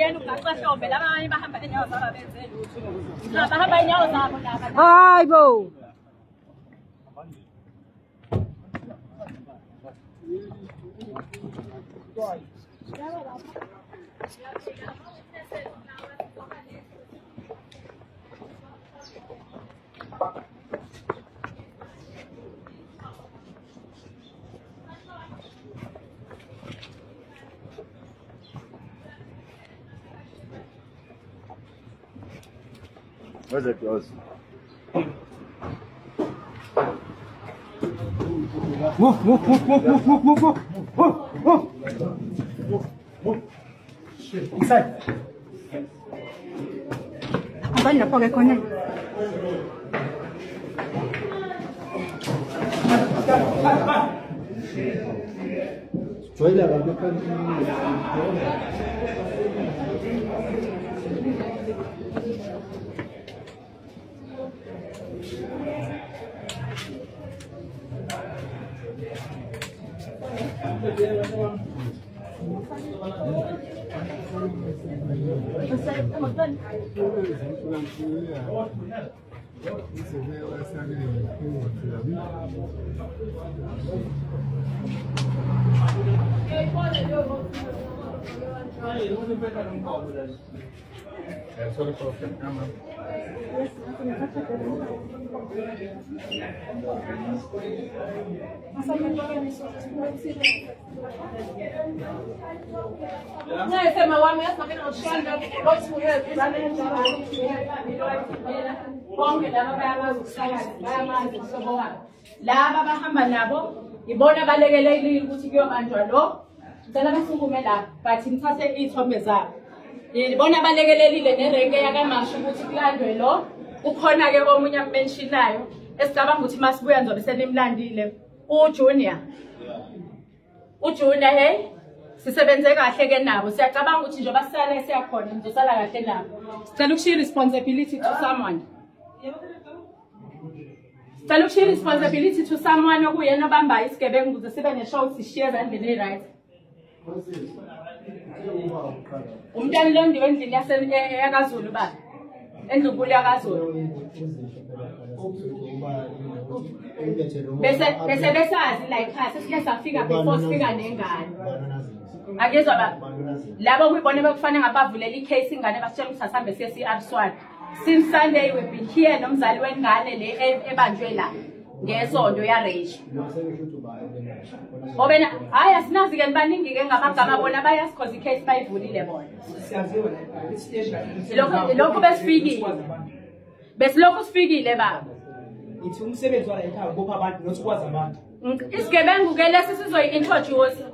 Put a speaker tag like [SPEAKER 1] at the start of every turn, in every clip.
[SPEAKER 1] yena ugaxahlombe laba abanye bahamba inyawo zabo benze lutho. Bahamba inyawo zabo laba.
[SPEAKER 2] Hayibo.
[SPEAKER 3] Where's it goes?
[SPEAKER 2] Move. Inside. Abang nak pakai konek.
[SPEAKER 3] Joyla bakın.
[SPEAKER 1] laba bahamba nabo ibona balekelelile ukuthi kuyobanjwa lo ngicela basukume la but ngithathe izithombe zabo ibona balekelelile nerenke yakamasha ukuthi kulandwe lo ukhona ke omunye ammenshinayo esicabanga ukuthi masibuya nzobe senimlandile uJunior hey sisebenze kahle ke nabo siyacabanga ukuthi nje basala esiyakhona ngizosala kahle nabo sicela ukushiya responsibility to someone sicela ukushiya responsibility to someone okuyena obamba isigebengu ukuze sibe neshow sishiye ezandleni eziright umntwana londiwe endlini yakaZulu baba endlunkulu yakaZulu bese besazi la ekhaya sesike safika before sifika nengane akuzwa baba labo kuyibona bekufanele ngabavulela icase ingane basitshela ukuthi asambe siye CR Swat since Sunday we've been here nomzali wengane le ebanjwe la ngesonto ya rage obena hayi asinazi ke nibaningi ke ngamagama bona bayasikhoza icase bayivulile bona lokho besilokhu sifikile baba
[SPEAKER 4] ithi umsebenzi wala ekhaya ubopha abantu nothi kwazi abantu
[SPEAKER 1] isigebengu ke lesi sizoyi-introduce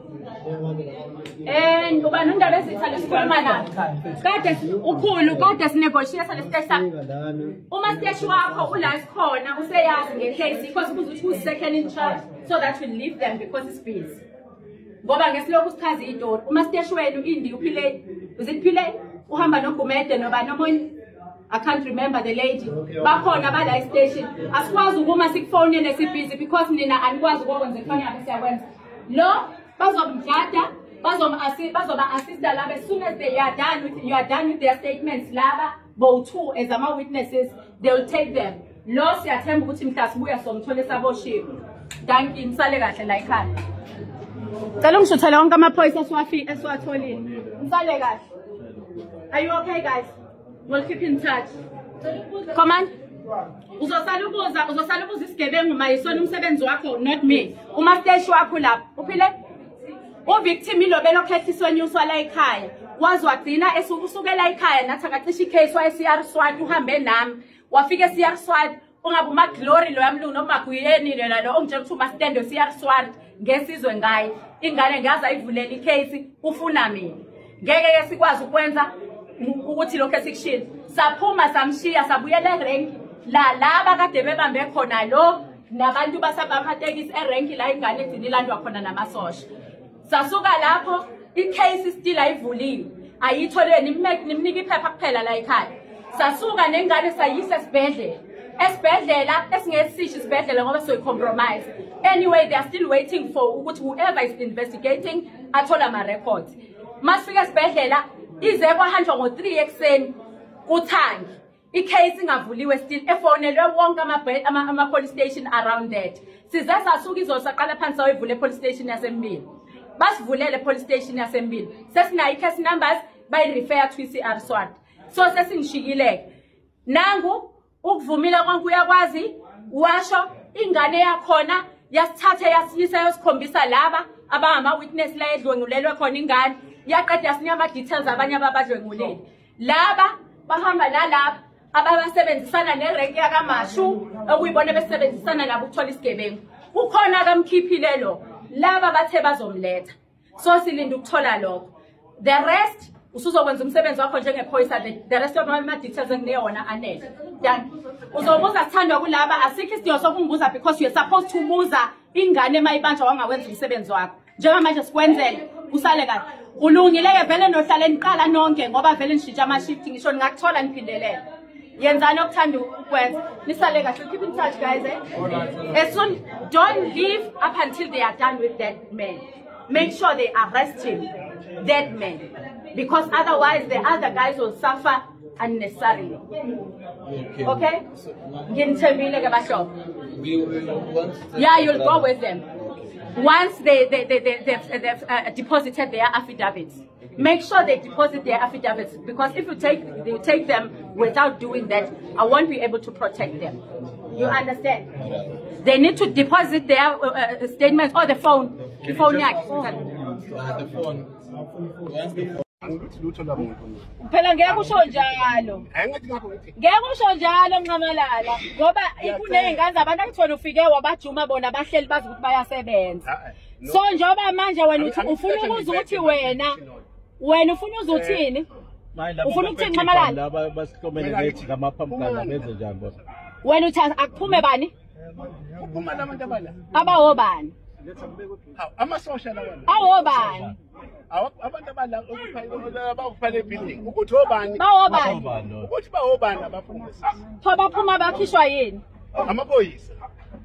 [SPEAKER 1] uba nondaba ezithale sikhuluma nabo kade sinegotiate lesiteshi uma siteshi wakho ula sikhona useyazi ngecase because kuze ukuthi second in charge so that we'll leave them because it's busy ngoba ngesilokhu sichaza itori uma siteshi wenu indi uphile uziphile uhamba nogumede noba nomunye I can't remember the lady. Bakhona bala station. Asikwazi ukuma sikufone nesibhizi because nina anikwazi ukwenza kufanele besiyakwenza. Lo bazomjada, bazoba assist laba as soon as you are done with their statements laba bo two as ama witnesses they will take them. Lo siyathemba ukuthi mhla sibuya somthole saboshiwe. Thank you nisale kahle la ekhaya. Cela ungishuthele wonke amaphoyisa esiwatholile. Nisale kahle. Are you okay guys? We'll keep in touch. Come on. Uzosala ubuza isigebengu mayisona umsebenzi wakho not me. Uma stage wakho lapha. Uphile? Victim lo belokhethiswe nyuswa la ekhaya. Wazi wagcina esukela ekhaya nathi akacisha icase wa CR Swat uhambe nami. Wafika CR Swat ungabe uma Glory lo yamlungu noma kuyeni lo ongitshela ukuthi uma stand CR Swat ngesizwe ngaye. Ingane ngaza ayivulela icase ufuna mina. Ngeke ke sikwazi ukwenza ukuthi lokho esikushila saphuma samshiya sabuyela erank laba kade bebambe khona lo nabantu basabaphathekisa erank la ingane edini landwa khona namasosha sasuka lapho icase still ayivuliwe ayitholeni nimnika iphepha kuphela la ekhaya sasuka nengane sayisa esibhedlela esingesishi isibhedlela ngoba so compromise anyway they are still waiting for ukuthi whoever is investigating athola ama records masifika esibhedlela ize kwahanjwa ngo3 ekseni kuThangi icase ingavuliwe still efonelwe wonke ama police station around that size sasuka izosaqala phansi sayivula police station yaseMbili basivulele police station yaseMbili sesinayo case numbers by refer to CR SWAT so sesingishikileke nangu ukuvumile konke uyakwazi washo ingane yakhona yasithatha yasiyisa yosikhombisa laba abangama witness la edlwengulelwe khona ingane yaqeda yasinika ama details abanye ababadlwenguleli laba bahamba nalapha abasebenzisana nerank yakaMashu okuyibona besebenzisana nabo ukuthola isigebengu kukhona akamkhiphile lo laba bathe bazomletha so silinda ukuthola lokho the rest usuzokwenza umsebenzi wakho njengephoyisa the rest of my details engiyona anele done uzobuza sithandwa kulaba asikho isidingo sokungibuza because you're supposed to buza ingane emayibanjwa wangawenza umsebenzi wakho njengamanje sikwenzele usale kahle ulungileke vele nohlala eniqala nonke ngoba vele nishintsha ama shift ngisho ngakuthola ngiphindelela yenzani okuthanda ukwenza nisale kahle keep in touch guys as soon don't leave up until they are done with that man make sure they arrest him that man because otherwise the other guys will suffer unnecessarily okay nginithembile ke bahlobo yeah you'll go with them once they've deposited their affidavits. Make sure they deposit their affidavits because if you take them without doing that, I won't be able to protect them. You understand? They need to deposit their statements or the phone. The phone. Phela ngeke usho njalo. Ngeke usho njalo Nqamalala ngoba ikunezingane zabantu akuthola ufike wabajuma bona bahleli bazi ukuthi bayasebenza. So njoba manje wena uthi ufuna ukuza ukuthi wena ufuna uzuthini? Ufuna ukuthini Nqamalala?
[SPEAKER 3] Basihlomele nethi ngamaphambukana benze njani bona?
[SPEAKER 1] Wena uthi akuphume bani?
[SPEAKER 3] Uphuma labantu abala.
[SPEAKER 1] Abawobani?
[SPEAKER 3] Amasosha labantu.
[SPEAKER 1] Awobani?
[SPEAKER 3] Abantu abala abakufana ebuilding ukuthi obani ukuthi bawobani abaphuma
[SPEAKER 1] pho baphuma bakhishwa yini
[SPEAKER 3] amaphoyisa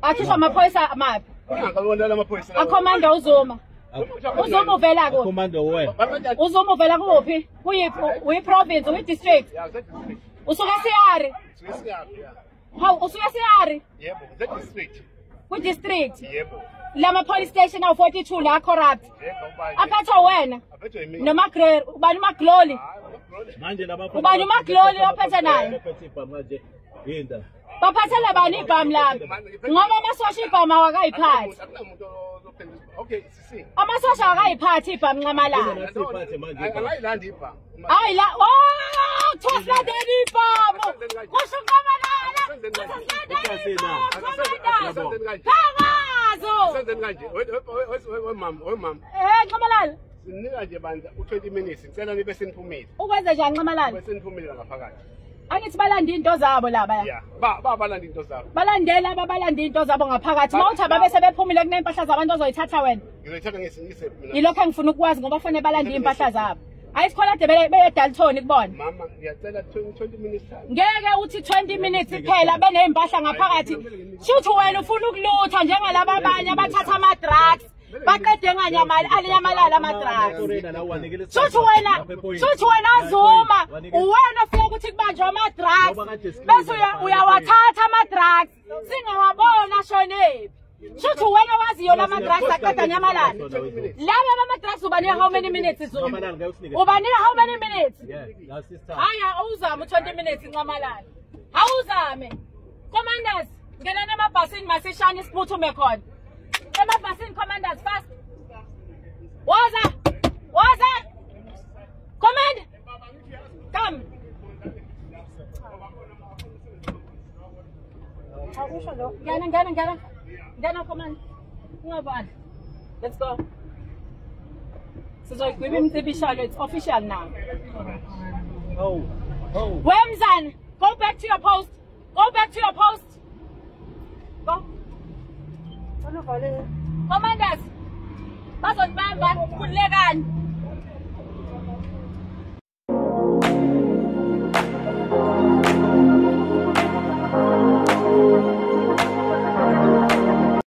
[SPEAKER 1] akhishwa amaphoyisa amapi
[SPEAKER 3] ngakabona lamaphoyisa
[SPEAKER 1] akomanda uzuma uvela ko
[SPEAKER 3] akomanda wena
[SPEAKER 1] uzuma uvela kuphi uyi province uyi district usuka eSiyari hawu usuka eSiyari
[SPEAKER 3] yebo the district
[SPEAKER 1] ku district
[SPEAKER 3] yebo
[SPEAKER 1] lama police station awu 42 la corrupt aphatha wena noma Grey ubani uMagloli
[SPEAKER 3] manje labapha
[SPEAKER 1] ubani uMagloli ophethe naye
[SPEAKER 3] manje yinda
[SPEAKER 1] baphathela bani ibhamu lami ngoba amasosha ibhamu awakayiphathi
[SPEAKER 3] okay sisi
[SPEAKER 1] amasosha awakayiphathi ibhamu Nqamalala
[SPEAKER 3] akayilandi ibhamu
[SPEAKER 1] hayi la thosa deni ibhamu kusho Nqamalala
[SPEAKER 3] senzeni kanje wemama
[SPEAKER 1] Nqamalala
[SPEAKER 3] sinika nje bandla u20 minutes ngicela nibe seniphumile
[SPEAKER 1] ukwenza njani Nqamalala
[SPEAKER 3] bese niphumile ngaphakathi
[SPEAKER 1] angithi balanda into zabo laba
[SPEAKER 3] yeah balanda into zabo
[SPEAKER 1] balandela ababalanda into zabo ngaphakathi mawuthi ababese bephumile kunempahla zabantu ozoyithatha wena
[SPEAKER 3] ngizoyithatha ngisingise mina
[SPEAKER 1] yilokho engifuna ukwazi ngoba fanele balanda impahla zabo ayisikhona de beye Dalton kubona
[SPEAKER 3] mama ngiyacela 20 minutes
[SPEAKER 1] ngeke uthi 20 minutes phela benempahla ngaphakathi shuthi wena ufuna ukulutha njengalabo abanye abathatha ama drugs baqede alinyamalala ama drugs shuthi wena azuma uwena ufika ukuthi kubanjwe ama drugs bese uyawathatha ama drugs singawabona shonephi shuthi wena waziyo lama drugs aqeda nyamalala laba ama drugs ubanika how many minutes zuma ubanika how many minutes haya awuzame 20 minutes Nqamalala awuzame commanders ngena nemabhasini masishane isiphuthume khona emabhasini commanders fast waza command come awusho lo ngena command ungabani let's go sizoyigwiba imcibishalo it's official now Wemzan go back to your post go commanders bazotibamba khulekani